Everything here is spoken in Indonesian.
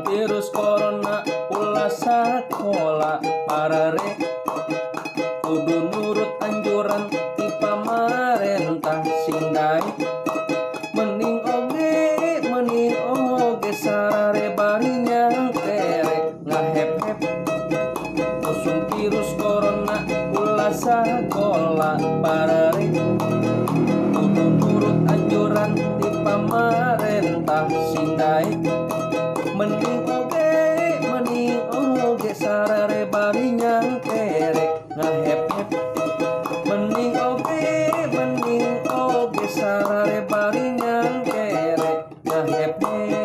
virus corona ulah sakola parare kudu nurut anjuran ti pamarentah sindai mending oge sarare bari nyang tere ngahep-hep usum virus corona ulah sakola parare kudu nurut anjuran ti pamarentah sindai mending oge sarare bari nyang tere ngahep-hep mending oge sarare bari nyang tere ngahep-hep